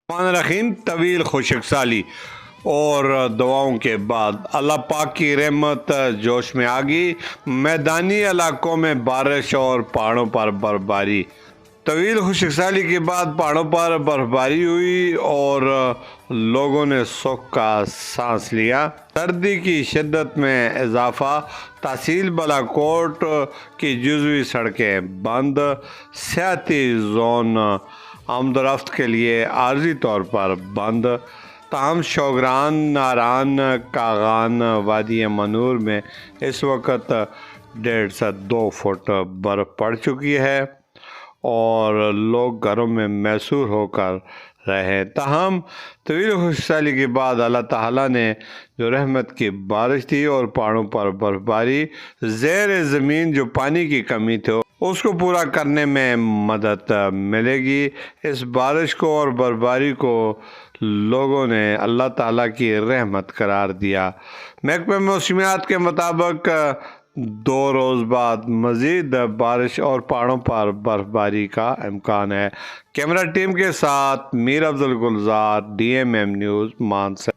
الرحمن الرحیم طویل خشک سالی اور دعاؤں کے بعد اللہ پاک کی رحمت جوش میں آ گئی۔ میدانی علاقوں میں بارش اور پہاڑوں پر برفباری۔ طویل خشک سالی کے بعد پہاڑوں پر برفباری ہوئی اور لوگوں نے سکھ کا سانس لیا۔ سردی کی شدت میں اضافہ، تحصیل بالاکوٹ کی جزوی سڑکیں بند، سیاحتی زون آمد و رفت کے لیے عارضی طور پر بند۔ تاہم شوگران، ناران، کاغان، وادی منور میں اس وقت 1.5 سے 2 فٹ برف پڑ چکی ہے اور لوگ گھروں میں محصور ہو کر رہے۔ تاہم طویل خشک سالی کے بعد اللہ تعالیٰ نے جو رحمت کی بارش دی اور پہاڑوں پر برفباری، زیر زمین جو پانی کی کمی تھی اس کو پورا کرنے میں مدد ملے گی۔ اس بارش کو اور برفباری کو لوگوں نے اللہ تعالیٰ کی رحمت قرار دیا۔ محکمہ موسمیات کے مطابق 2 روز بعد مزید بارش اور پہاڑوں پر برفباری کا امکان ہے۔ کیمرہ ٹیم کے ساتھ میر افضل گلزار، DMM نیوز، مانسر۔